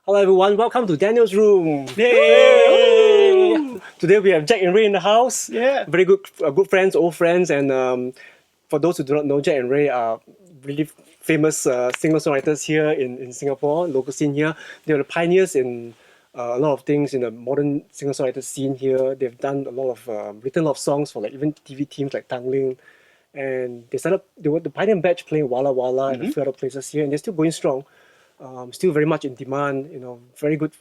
Hello everyone, welcome to Daniel's room. Yay! Today we have Jack and Ray in the house. Yeah. Very good, good friends, old friends, and for those who do not know, Jack and Ray are really famous singer-songwriters here in Singapore, local scene here. They are the pioneers in a lot of things in the modern singer-songwriter scene here. They've done a lot of written a lot of songs for like even TV teams like Tangling, and they were the pioneer batch playing Walla Walla and a few other places here, and they're still going strong. Still very much in demand, very good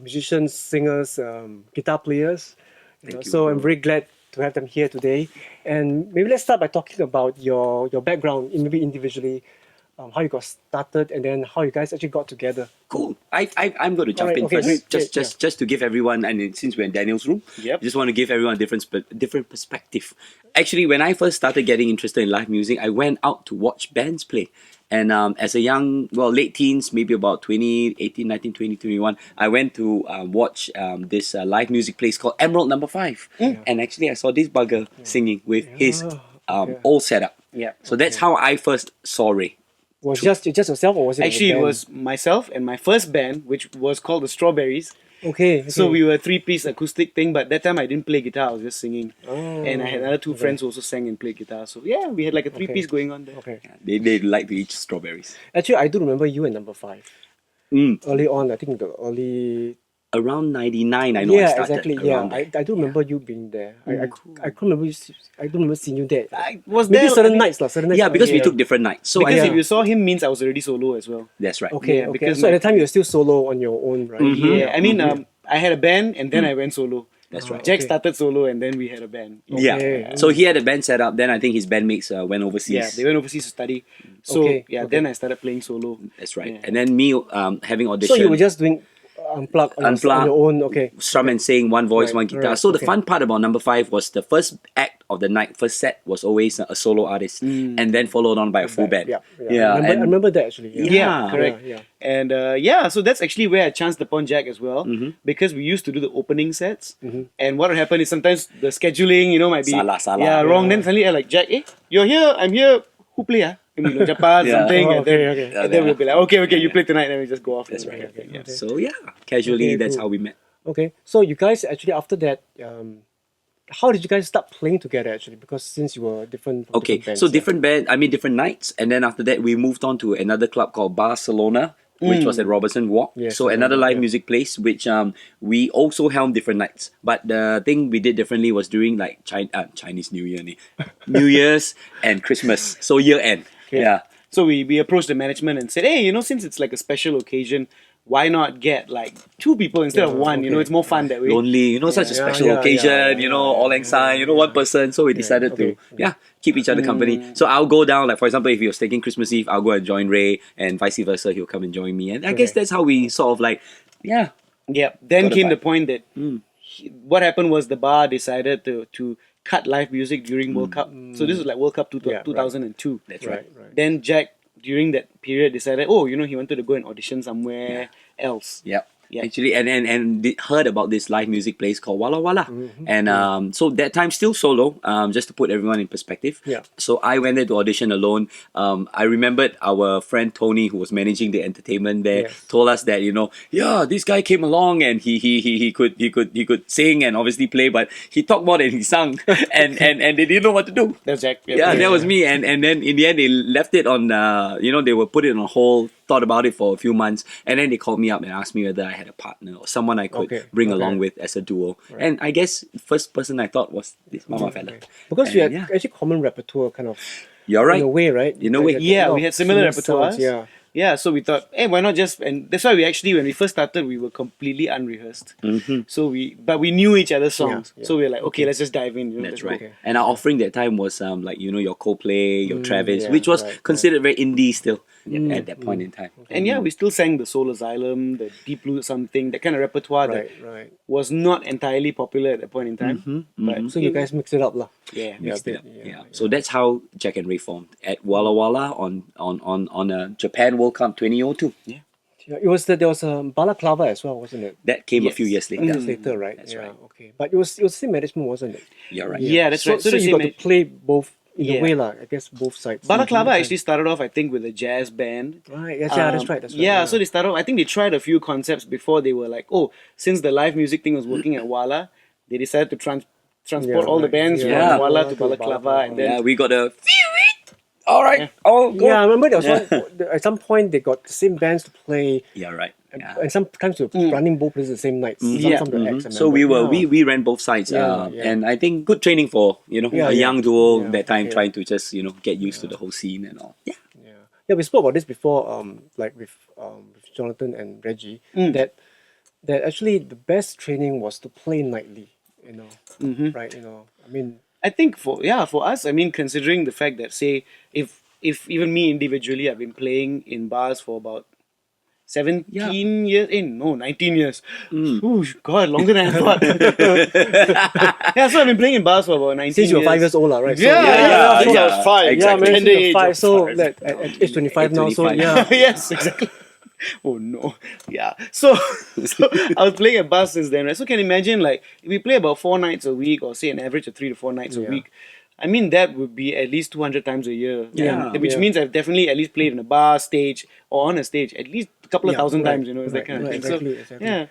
musicians, singers, guitar players. So I'm very glad to have them here today. And maybe let's start by talking about your background, maybe individually, how you got started, and then how you guys actually got together. Cool. I'm going to jump in first, just to give everyone, and since we're in Daniel's room, just want to give everyone a different perspective. Actually, when I first started getting interested in live music, I went out to watch bands play. And as a late teens, maybe about 18, 19, 20, 21, I went to watch this live music place called Emerald No. 5. And actually, I saw this bugger singing with his old setup. Yeah. So that's how I first saw Ray. Was it just yourself, or was it Actually, a it band? was myself and my first band, which was called the Strawberries. Okay. So we were a 3-piece acoustic thing, but that time I didn't play guitar, I was just singing. Oh, And I had other two friends who also sang and played guitar. So yeah, we had like a 3-piece going on there. Okay. They like to eat strawberries. Actually, I do remember you in number 5. Early on, I think the early. Around 99, I know I started. Exactly. Yeah, around there. I do remember you being there. I can't remember. I don't remember seeing you there. I was Maybe there. certain nights, lah. Certain nights. Yeah, because we Yeah. took different nights. So Because I, if you saw him, means I was already solo as well. that's right. Okay. Yeah, Okay. because So at the time you were still solo on your own, right? Yeah, I mean, I had a band and then I went solo. That's right. Jack Okay. started solo and then we had a band. Yeah. Okay. So he had a band set up. Then I think his bandmates went overseas. Yeah, they went overseas to study. So Okay, then I started playing solo. That's right. Yeah. And then me having audition. So you were just doing unplug on your own. Okay. Strum and sing, one voice, Right, one guitar. right, So the okay. fun part about number 5 was the first act of the night, first set was always a solo artist, and then followed on by a full band. Yeah. I remember that actually. Yeah, correct. Yeah. And so that's actually where I chanced upon Jack as well, because we used to do the opening sets. And what would happen is sometimes the scheduling, might be Salah. wrong. Then suddenly I'm like, Jack, you're here, I'm here. Who play? Japan, Yeah. something. Oh, and then, okay. and then we'll be like, okay, you play tonight. Then we just go off. That's right. Okay, yeah. So casually, Okay, that's cool. how we met. Okay. So you guys actually after that, how did you guys start playing together actually? Because since you were different. From Okay, different bands, so different nights, and then after that we moved on to another club called Barcelona, which was at Robertson Walk. Yes, So I another remember, live music place, which we also helmed different nights. But the thing we did differently was during like Chinese New Year, New Year's and Christmas. So year end. Okay. Yeah. So we approached the management and said, hey, since it's like a special occasion, why not get like 2 people instead of one? okay. It's more fun that way. Lonely, such a Yeah, special yeah, occasion, yeah, all anxiety, one person. So we decided okay, to, keep each other company. So I'll go down, like for example, if he was taking Christmas Eve, I'll go and join Ray, and vice versa, he'll come and join me. And I guess that's how we sort of like, Yeah. Then Got a came the vibe. point that what happened was the bar decided to cut live music during World Cup. So this was like World Cup right. 2002. that's right. Right. Then Jack, during that period, decided, he wanted to go and audition somewhere else. Yep. Yeah. Actually, and heard about this live music place called Walla Walla, and so that time still solo. Just to put everyone in perspective. Yeah. So I went there to audition alone. I remembered our friend Tony, who was managing the entertainment there, Yes. told us that this guy came along and he could sing and obviously play, but he talked more than he sung, and they didn't know what to do. That's Jack. Yeah, that was me. And then in the end, they left it on, they were put it on hold, thought about it for a few months. And then they called me up and asked me whether I had a partner or someone I could bring along with as a duo. And I guess first person I thought was this mama fella. Because you had And, actually common repertoire kind of You're right. in a way, right? In a way. Like, Yeah, a lot we of had similar similar sounds, repertoires. Yeah. So we thought, hey, why not just... And that's why we actually, when we first started, we were completely unrehearsed. So but we knew each other's songs. Yeah. So we were like, okay, let's just dive in. That's let's go. right. Okay. And our offering that time was your Coldplay, your Travis, yeah, which was right, considered very indie still at that point in time. And we still sang the Soul Asylum, the Deep Blue something, that kind of repertoire that Right. was not entirely popular at that point in time. But So you guys mix it up, lah. Mixed it up. Yeah, Yeah. So that's how Jack and Ray formed at Walla Walla on a Japan World Cup 2002. Yeah, there was a balaclava as well, wasn't it? That came a few Yes. years later. Years later, right? That's yeah, right. Okay, but it was the same management, wasn't it? You're right. Yeah, that's so, right. So, the you same got to age- play both in a way, I guess both sides. Balaclava actually started off, I think, with a jazz band. Right. Yes, yeah, that's right. That's right. Yeah, so they started off, I think they tried a few concepts before they were like, oh, since the live music thing was working at Wala, they decided to transport all the bands from Wala to Balaclava, and then we got a all right, all go. Yeah, I remember there was one, at some point they got the same bands to play. Yeah, right. Yeah. And sometimes we're running both places the same nights. Some of the acts, I So remember. we ran both sides, and I think good training for a young duo that time trying to just get used to the whole scene and all. Yeah, we spoke about this before, like with Jonathan and Reggie, that actually the best training was to play nightly, right? I mean, I think for us, I mean, considering the fact that, say, if even me individually, I've been playing in bars for about 17 years, 19 years. Ooh, God, longer than I thought. Yeah, so I've been playing in bars for about 19 since you were years. 5 years old, right? Yeah, So, I was 5. Exactly. man, Tender since you age were 5, of so 5. at age 25 now, so 25. yeah. Yes, exactly. Oh no. Yeah. So I was playing at bars since then, right? So can you imagine, like, if we play about 4 nights a week, or say an average of 3 to 4 nights a week, I mean, that would be at least 200 times a year. Yeah. Which means I've definitely at least played in a bar stage or on a stage at least a couple of thousand times, it's that kind of thing. Exactly. Yeah.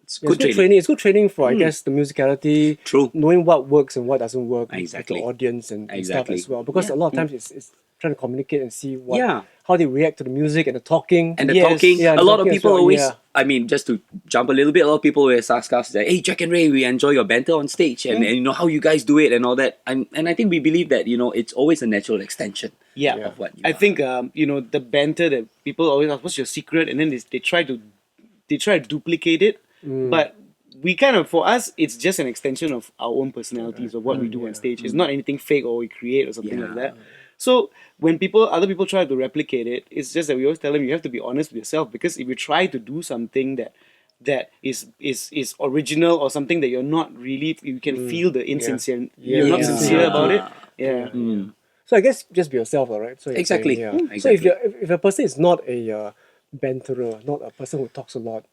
It's It's good training. It's good training for, I guess, the musicality. True. Knowing what works and what doesn't work Exactly. with the audience and stuff Exactly. as well. Because a lot of times it's trying to communicate and see Yeah. how they react to the music and the talking. And the talking, Yeah, a the lot of talking as people well, always, yeah. I mean, just to jump a little bit, a lot of people always ask us, that, hey, Jack and Ray, we enjoy your banter on stage and how you guys do it and all that. And I think we believe that, it's always a natural extension of what you I are. think the banter that people always ask, what's your secret? And then they try to duplicate it. But we kind of, for us, it's just an extension of our own personalities of what we do on stage. It's not anything fake or we create or something like that. So when other people try to replicate it, it's just that we always tell them you have to be honest with yourself, because if you try to do something that is original or something that you're not really, you can feel the insincere, you're not sincere about it. Yeah. So I guess just be yourself, all right? So you're Exactly. saying, Exactly. So if a person is not a banterer, not a person who talks a lot,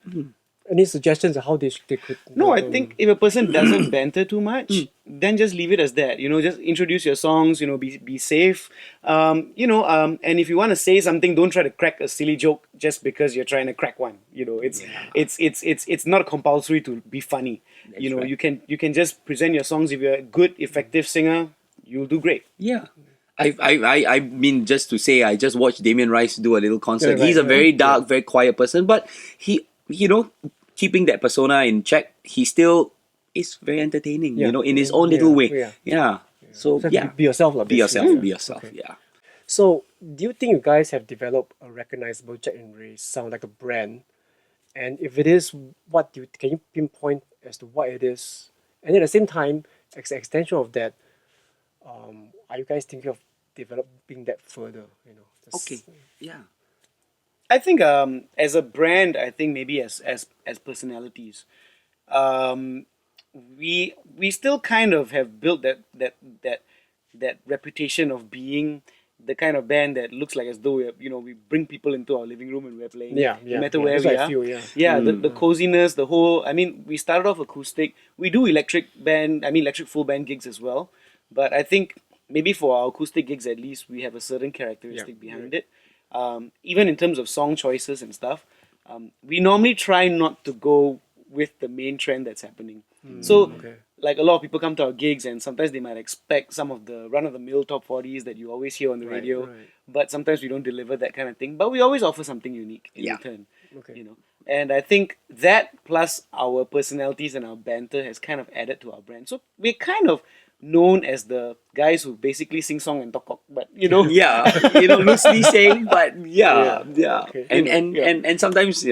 any suggestions of how they could? No, I think if a person doesn't banter too much, then just leave it as that. Just introduce your songs. Be safe. And if you want to say something, don't try to crack a silly joke just because you're trying to crack one. It's not compulsory to be funny. Right. You can just present your songs. If you're a good, effective singer, you'll do great. Yeah. I mean, just to say, I just watched Damien Rice do a little concert. He's a very dark, very quiet person, but he, keeping that persona in check, he still is very entertaining, in his own little way. Yeah. So, So be yourself, Be yourself, basically. be yourself, Okay. yeah. So do you think you guys have developed a recognizable Jack and Ray sound, like a brand? And if it is, can you pinpoint as to what it is? And at the same time, as an extension of that, are you guys thinking of developing that further? Okay, yeah. I think as a brand, I think maybe as personalities, we still kind of have built that reputation of being the kind of band that looks like as though we bring people into our living room and we're playing, no matter where That's we what are. I feel, The coziness, the whole. I mean, we started off acoustic. We do electric full band gigs as well. But I think maybe for our acoustic gigs at least, we have a certain characteristic behind it. Even in terms of song choices and stuff, we normally try not to go with the main trend that's happening. So, like, a lot of people come to our gigs and sometimes they might expect some of the run-of-the-mill top 40s that you always hear on the radio, but sometimes we don't deliver that kind of thing. But we always offer something unique in return. And I think that plus our personalities and our banter has kind of added to our brand. So we're kind of known as the guys who basically sing song and talk, but loosely saying, but yeah. Okay. And sometimes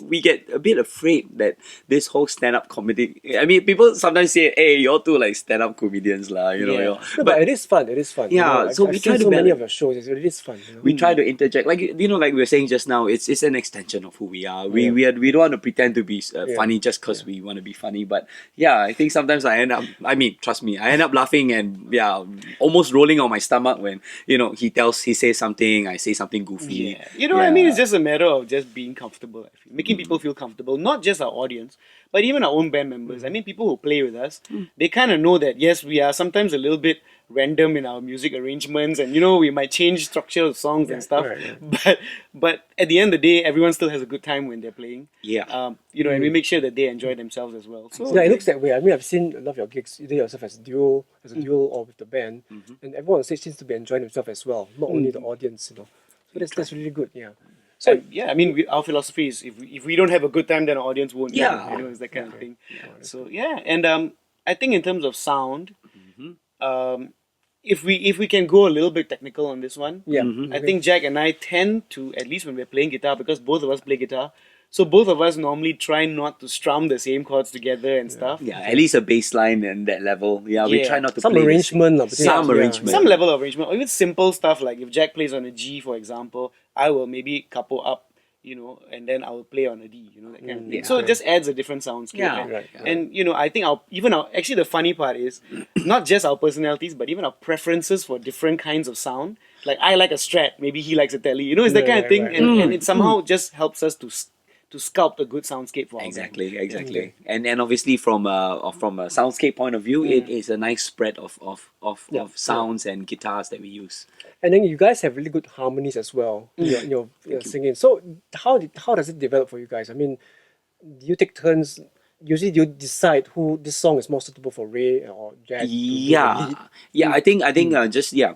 we get a bit afraid that this whole stand-up comedy. I mean, people sometimes say, "Hey, you're two like stand-up comedians, lah." No, but it is fun. It is fun. Yeah, so we try to many balance- of your shows. It is fun. We try to interject, like like we were saying just now. It's an extension of who we are. We don't want to pretend to be funny just because we want to be funny. But I think sometimes I end up. I mean, trust me, I end up laughing and almost rolling on my stomach when he says something, I say something goofy. I mean, it's just a matter of just being comfortable. I feel. Making people feel comfortable, not just our audience, but even our own band members. I mean, people who play with us, they kind of know that yes, we are sometimes a little bit random in our music arrangements, and we might change structure of songs and stuff. But at the end of the day, everyone still has a good time when they're playing. Yeah. And we make sure that they enjoy themselves as well. So it looks that way. I mean, I've seen a lot of your gigs, either yourself as a duo or with the band, and everyone on stage seems to be enjoying themselves as well, not only the audience. So that's really good. Yeah. So I mean, our philosophy is if we don't have a good time, then our audience won't. Yeah. It's that kind of thing. So and I think in terms of sound, if we can go a little bit technical on this one, I think Jack and I tend to, at least when we're playing guitar, because both of us play guitar, so both of us normally try not to strum the same chords together and stuff. Yeah, at least a bass line and that level. Yeah, we try not to some play arrangement. Some arrangement. Some level of arrangement, or even simple stuff like if Jack plays on a G, for example, I will maybe couple up, and then I will play on a D, that kind of thing. So it just adds a different soundscape. Yeah. And I think actually the funny part is not just our personalities, but even our preferences for different kinds of sound. Like I like a Strat, maybe he likes a Tele. It's that kind of thing, and it somehow just helps us to sculpt a good soundscape for our Exactly. band. And obviously from a soundscape point of view, it is a nice spread of sounds and guitars that we use. And then you guys have really good harmonies as well. You're singing. So how does it develop for you guys? I mean, do you take turns? Usually, do you decide who this song is more suitable for Ray or Jack? I think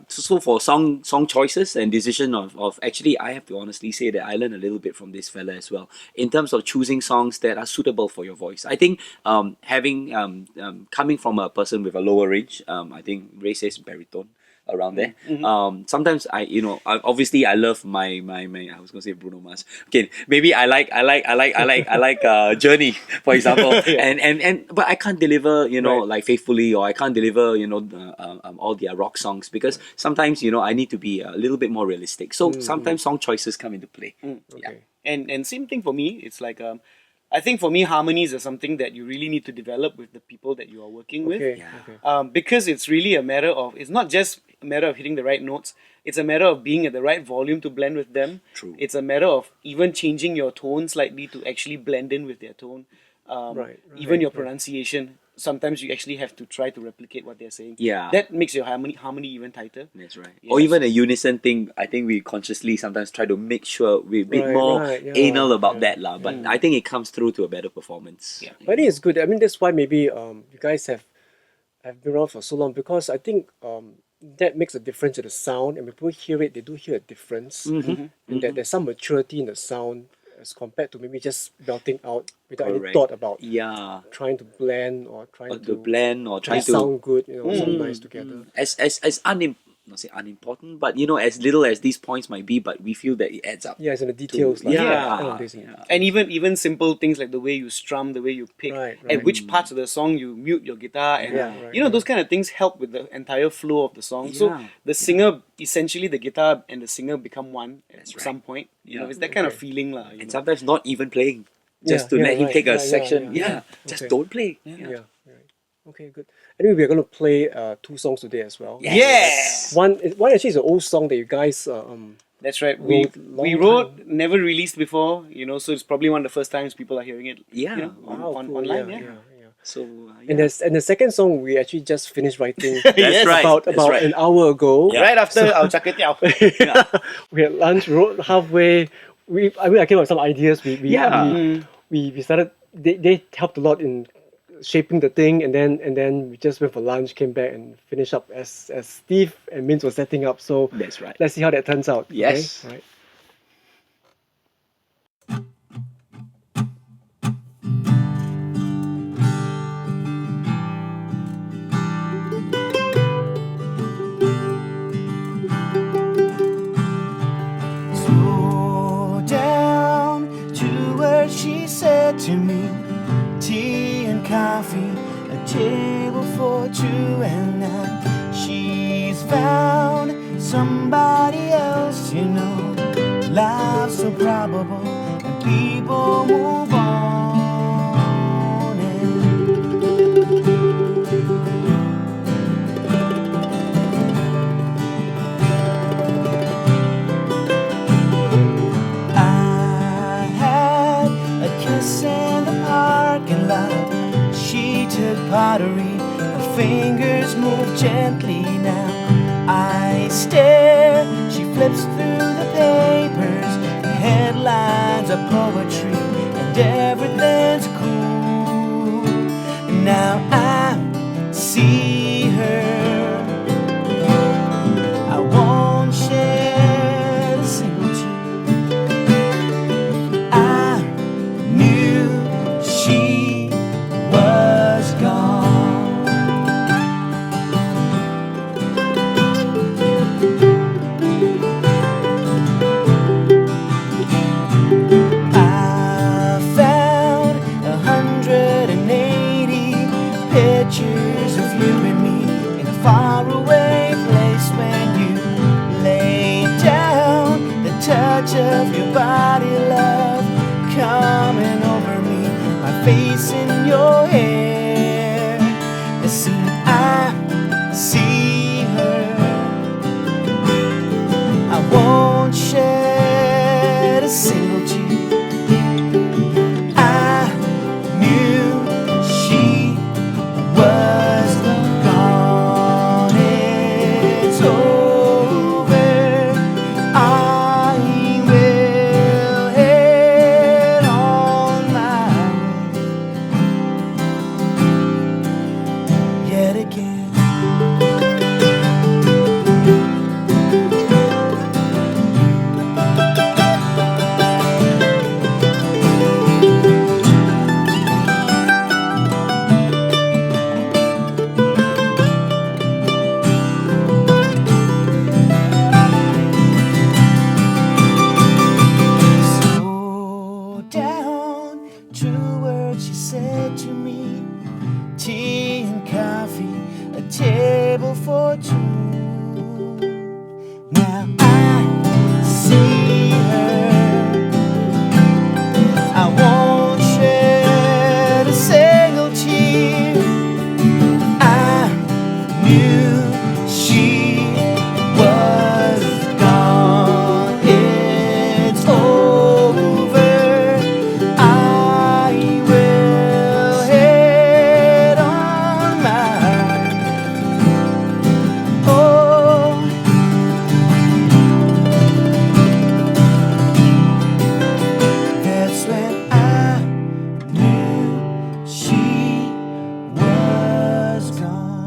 So for song choices and decision of actually, I have to honestly say that I learned a little bit from this fella as well in terms of choosing songs that are suitable for your voice. I think having coming from a person with a lower range, I think Ray says baritone around there. Sometimes I love my I was gonna say Bruno Mars. Okay, maybe I like Journey, for example. and but I can't deliver like faithfully, or I can't deliver all their rock songs, because sometimes I need to be a little bit more realistic. So sometimes song choices come into play. Okay. And same thing for me. It's like I think for me, harmonies are something that you really need to develop with the people that you are working with. Because it's really it's not just a matter of hitting the right notes. It's a matter of being at the right volume to blend with them. True. It's a matter of even changing your tone slightly to actually blend in with their tone. Even your pronunciation. Sometimes you actually have to try to replicate what they're saying. Yeah. That makes your harmony even tighter. That's right. Yes. Or even a unison thing. I think we consciously sometimes try to make sure we're a bit more anal about that lah. But I think it comes through to a better performance. Yeah. But I think it's good. I mean, that's why maybe you guys have been around for so long, because I think that makes a difference to the sound, and when people hear it, they do hear a difference, and that there's some maturity in the sound as compared to maybe just belting out without any thought about trying to blend or trying to sound good, sound nice together. Not say unimportant, but as little as these points might be, but we feel that it adds up. Yeah, it's in the details. And even simple things like the way you strum, the way you pick, and which parts of the song you mute your guitar, and those kind of things help with the entire flow of the song. So the singer, essentially the guitar and the singer become one at some point. It's that kind of feeling lah. And sometimes not even playing, just to let him take a section. Just don't play. Okay, good. Anyway, we're going to play 2 songs today as well. Yes! One actually is an old song that you guys That's right. We wrote, never released before, so it's probably one of the first times people are hearing it. Online. So and the second song we actually just finished writing That's about an hour ago. Right after our Chakra Tiao. We had lunch, wrote halfway. I came up with some ideas. We started. They helped a lot in shaping the thing, and then we just went for lunch, came back and finished up as Steve and Minz were setting up. So that's right. Let's see how that turns out. Yes. Okay? Right. Slow down to what she said to me. Tea and coffee, a table for 2, and now she's found somebody else, Life's so probable, and people move on. I had a kiss in the parking lot. She took pottery and fingers move gently now. I stare, she flips through the papers. The headlines are poetry and everything's cool. Now I see her. I won't shed a single tear. I knew she was gone. I found 180 pictures of you and me in a faraway place when you lay down. The touch of your body, love, coming over me, my face in your hair. As soon I see her, I won't shed a single tear. I knew she was gone. It's over. I will head on my way yet again. Slow down, true words she said to me. Tea and coffee, a table for two. Now I see her. I won't shed a single tear. I knew she was gone. It's over. I will head on my way. Oh, that's when I knew she was gone.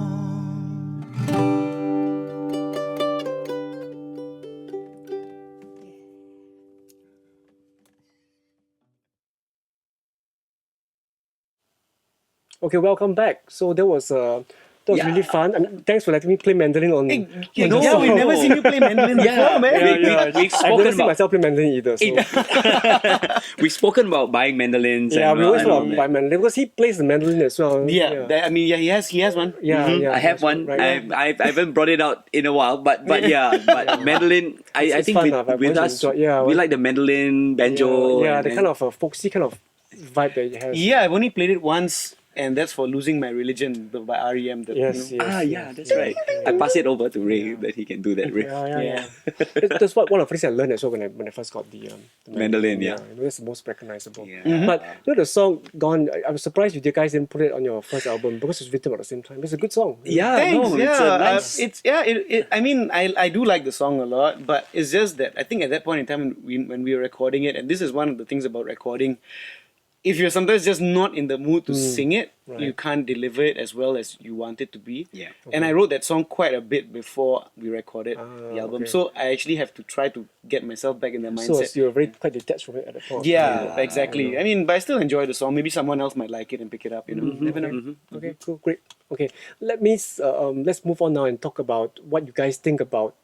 Okay, welcome back. So that was really fun. I mean, thanks for letting me play mandolin on. Hey, on yeah, the yeah, song. we've never seen you play mandolin before, man. We've I've spoken never seen about myself play mandolin either. So we've spoken about buying mandolins. yeah, and, we always and all talk that. about mandolin because he plays the mandolin as well. Yeah, I mean, yeah, he has one. yeah, yeah. I have that's one. right, yeah. I haven't brought it out in a while, but mandolin. I It's think fun, with, I've with always us, enjoyed- yeah, we like the mandolin, banjo. Yeah, and, the kind of folksy kind of vibe that it has. Yeah, I've only played it once, and that's for Losing My Religion by REM. Yes, you know. yes. yeah, that's right. I pass it over to Ray that he can do that riff. Yeah. That's what one of the things I learned as well when I first got the Mandolin, yeah. You know, that's the most recognizable. Yeah. But you know the song "Gone." I was surprised you guys didn't put it on your first album because it's written at the same time. It's a good song. Yeah, Thanks. no, Yeah, it's a nice. I mean, I do like the song a lot, but it's just that I think at that point in time when we were recording it, and this is one of the things about recording. If you're sometimes just not in the mood to sing it, you can't deliver it as well as you want it to be. Yeah. And I wrote that song quite a bit before we recorded the album, okay. so I actually have to try to get myself back in the So mindset. you're very quite detached from it at that point. Yeah, exactly. I mean, but I still enjoy the song. Maybe someone else might like it and pick it up. You know, never know. Okay, cool, great. Okay, let's move on now and talk about what you guys think about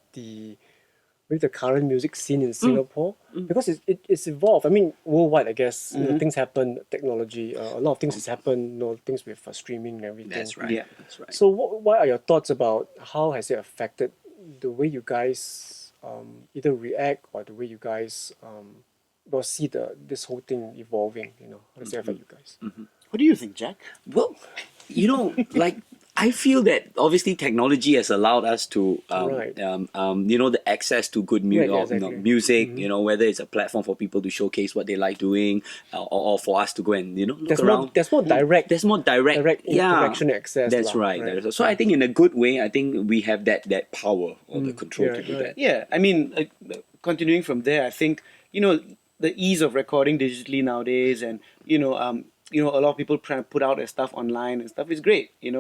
maybe the current music scene in Singapore because it's evolved. I mean, worldwide, I guess you know, things happen. Technology, a lot of things has happened. You know, things with streaming and everything. That's right. Yeah. That's right. So, what are your thoughts about how has it affected the way you guys either react or the way you guys will see this whole thing evolving? You know, how does it affect you guys? What do you think, Jack? Well, you know, like I feel that obviously technology has allowed us to, Right. the access to good Right, yeah, exactly. music, whether it's a platform for people to showcase what they like doing, or for us to go and, look around. There's more direct. There's more direct interaction access. That's lah, right. So I think in a good way, I think we have that power or the control to do that. Yeah, I mean, continuing from there, I think the ease of recording digitally nowadays, and a lot of people trying to put out their stuff online and stuff is great, and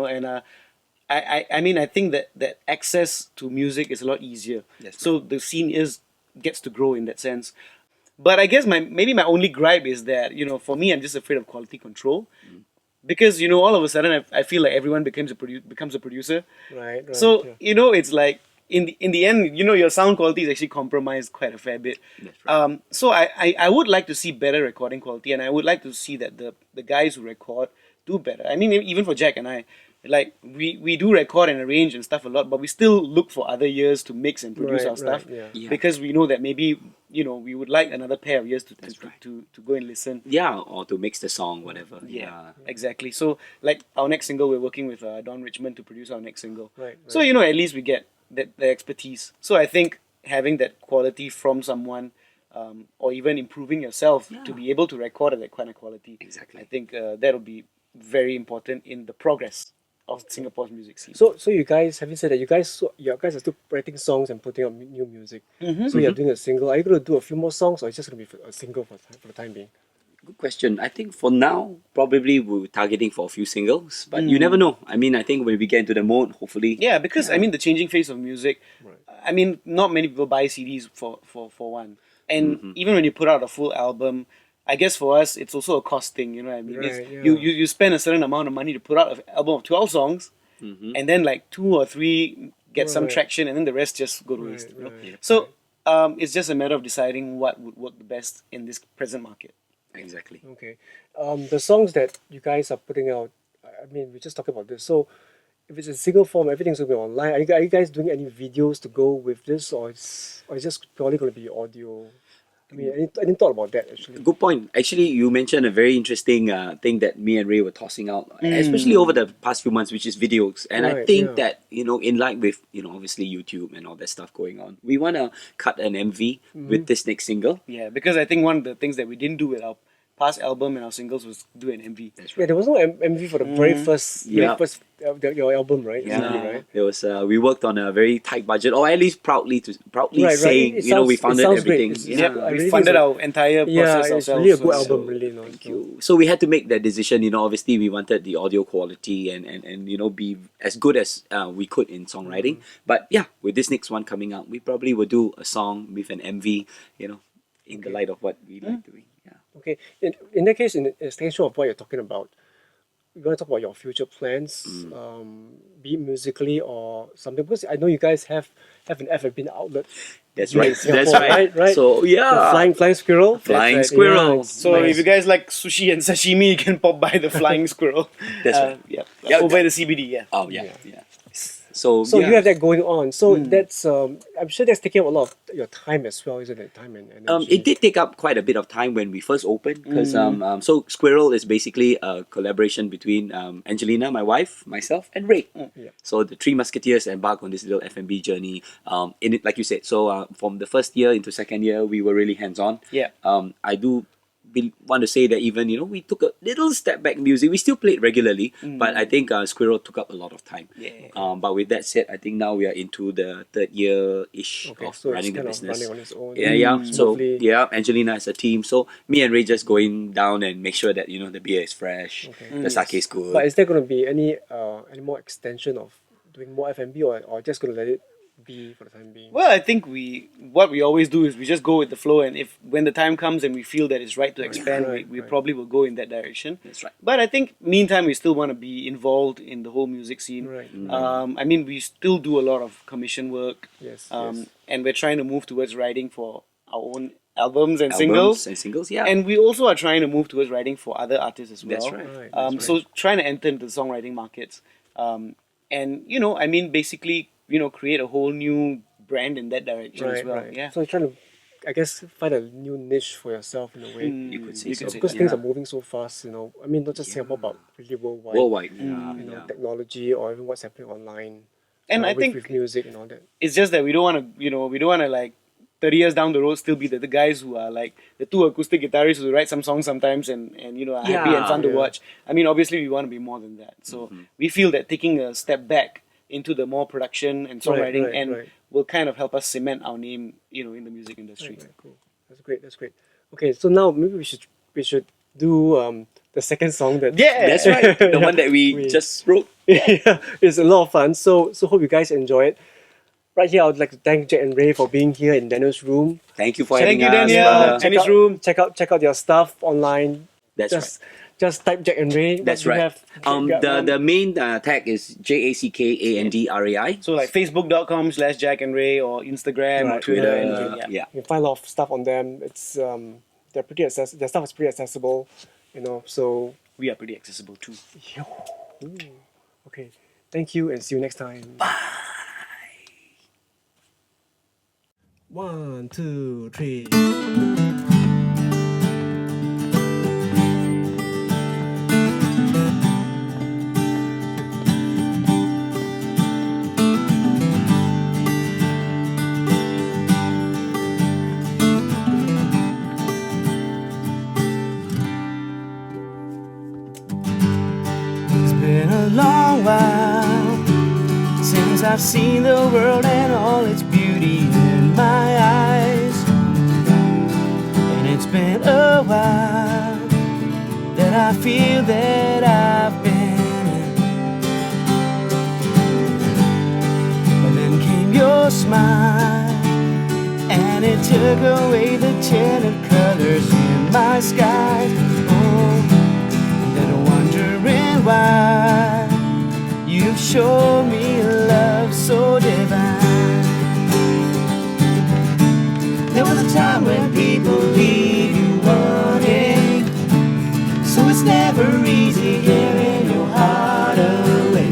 I mean, I think that access to music is a lot easier. That's so the scene gets to grow in that sense. But I guess maybe my only gripe is that for me, I'm just afraid of quality control. Because all of a sudden I feel like everyone becomes a producer. Right. So yeah. it's like in the end, your sound quality is actually compromised quite a fair bit. That's right. So I would like to see better recording quality, and I would like to see that the guys who record do better. I mean, even for Jack and I, like we do record and arrange and stuff a lot, but we still look for other years to mix and produce Right, our stuff, right, yeah. Yeah. because we know that maybe we would like another pair of years to right. to go and listen. Yeah, or to mix the song, whatever. Yeah, exactly. So, like our next single, we're working with Don Richmond to produce our next single. Right, So at least we get the expertise. So I think having that quality from someone, or even improving yourself to be able to record at that kind of quality. Exactly. I think that'll be very important in the progress of Singapore's music scene. So you guys, having said that, you guys are still writing songs and putting out new music. So you're doing a single. Are you going to do a few more songs, or it's just going to be a single for the time being? Good question. I think for now, probably we're targeting for a few singles, but you never know. I mean, I think when we get into the mode, hopefully. Yeah, because I mean, the changing face of music. Right. I mean, not many people buy CDs for one, and even when you put out a full album, I guess for us it's also a cost thing. You know what I mean? Right, It's- yeah. you spend a certain amount of money to put out an album of 12 songs, and then like 2 or 3 get some Right. traction, and then the rest just go to waste. Right, You know? right. So it's just a matter of deciding what would work the best in this present market. Exactly. Okay. The songs that you guys are putting out, I mean, we just talked about this. So if it's a single form, everything's going to be online. Are you guys doing any videos to go with this, or it's just purely going to be audio? I mean, I didn't thought about that actually. Good point. Actually, you mentioned a very interesting thing that me and Ray were tossing out, especially over the past few months, which is videos. And I Right, think yeah. that, in line with, obviously YouTube and all that stuff going on, we want to cut an MV with this next single. Yeah, because I think one of the things that we didn't do with our past album and our singles was do an MV. That's Yeah, there was no MV for the very first, Yeah. your album, right? Yeah, CD, right? there was. We worked on a very tight budget, or at least proudly Right. saying, It we sounds funded great. everything. It's- Yeah. I really We think funded it's a- our entire process Yeah, it's ourselves. really a good so- album, really. No? Thank you. So we had to make that decision. Obviously we wanted the audio quality and be as good as we could in songwriting. But yeah, with this next one coming out, we probably will do a song with an MV. In the light of what we like doing. Yeah. Okay. In that case, in extension of what you're talking about, you want to talk about your future plans, be it musically or something, because I know you guys have an F&B outlet. That's here in right. Singapore, That's right. Right. So The yeah, flying squirrel. Flying That's squirrel. Yeah, So nice. if you guys like sushi and sashimi, you can pop by the Flying Squirrel. That's right. Yeah, over the CBD. Yeah. Oh yeah. So So yeah. you have that going on. So that's I'm sure that's taking up a lot of your time as well, isn't it? Time and energy. It did take up quite a bit of time when we first opened because so Squirrel is basically a collaboration between Angelina, my wife, myself, and Ray. Yeah. So the three musketeers embark on this little F&B journey. In it, like you said, so from the first year into second year, we were really hands on. Yeah. I do want to say that even we took a little step back in music. We still played regularly, but I think Squirrel took up a lot of time. Yeah. But with that said, I think now we are into the third year ish Okay, of so it's running the kind of business. running on its own. Yeah. So Smoothly. yeah, Angelina is a team. So me and Ray just going down and make sure that the beer is fresh, the sake is good. But is there going to be any more extension of doing more F&B, or just going to let it be for the time being? Well, I think what we always do is we just go with the flow, and if when the time comes and we feel that it's right to expand, we probably will go in that direction. That's right. But I think meantime we still want to be involved in the whole music scene. Right. I mean, we still do a lot of commission work. Yes, Um, yes. And we're trying to move towards writing for our own albums and Albums singles. yeah. And we also are trying to move towards writing for other artists as well. That's right. Right, That's So trying to enter into the songwriting markets. And I mean, basically, create a whole new brand in that direction as well. Right. Yeah. So you're trying to I guess, find a new niche for yourself in a way. You could say so. Because things are moving so fast, I mean, not just Singapore, but really worldwide. Worldwide. Technology or even what's happening online. And I with, think with music and all that. it's just that we don't want to like 30 years down the road still be the guys who are like the two acoustic guitarists who write some songs sometimes and are happy and fun to watch. I mean, obviously we want to be more than that. So we feel that taking a step back into the more production and songwriting will kind of help us cement our name, in the music industry. Right, cool. That's great. Okay, so now maybe we should do the second song that That's right. The one that we just wrote. yeah, it's a lot of fun. So hope you guys enjoy it. Right here, I would like to thank Jack and Ray for being here in Daniel's room. Thank you for Thank having you, us. Daniel. brother. Check his room. Check out your stuff online. That's Just type Jack and Ray. That's What do you right. have? The main tag is JACKANDRAI. So like facebook.com/Jack and Ray or Instagram or Twitter. Twitter. Anything, Yeah. You can find a lot of stuff on them. It's they're pretty their stuff is pretty accessible, so We are pretty accessible too. okay. Thank you and see you next time. Bye. 1, 2, 3. It's been a long while since I've seen the world and all its beauty in my eyes. And it's been a while that I feel that I've been. But then came your smile, and it took away the tinted colors in my skies. Wondering why you've shown me a love so divine. There was a time when people leave you wanting, so it's never easy giving your heart away.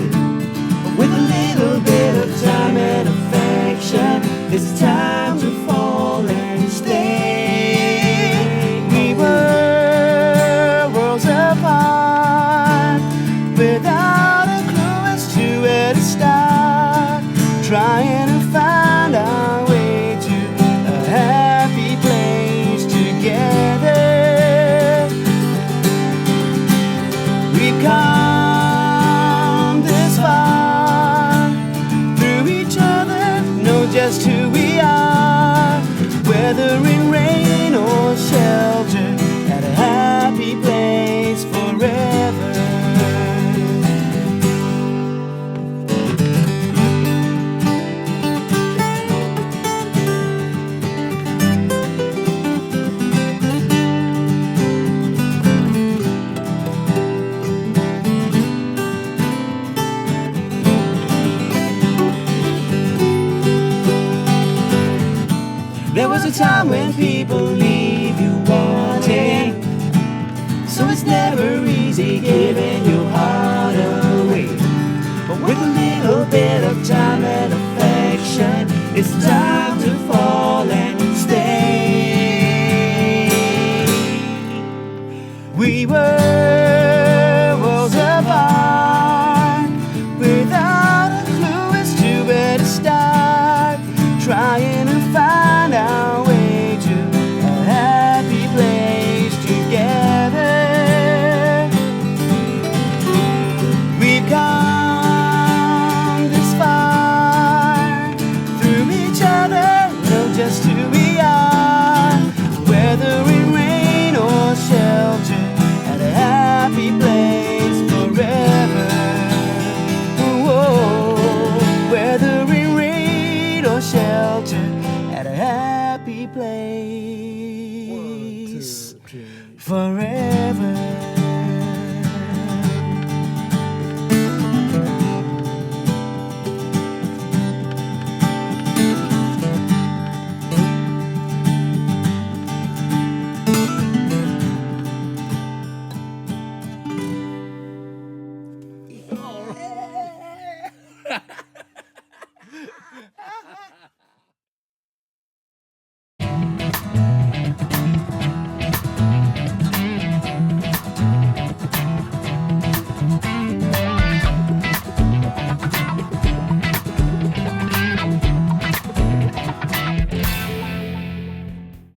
But with a little bit of time and affection, it's time to fall and stay. We were worlds apart, without a clue as to where to start, trying to find our way to a happy place together. We've come this far through each other, know just who we are, whether in rain or shelter, at a happy place forever. There was a time when people leave you wanting, so it's never easy giving your heart away. But with a little bit of time and affection, it's time to fall and stay. We were worlds apart, without a clue as to where to start, trying to find our way to a happy place together. We've come this far through each other, know just who we are, whether in rain or shelter, at a happy place forever. Whoa, whether in rain or shelter, at a happy place 1, 2, 3. forever.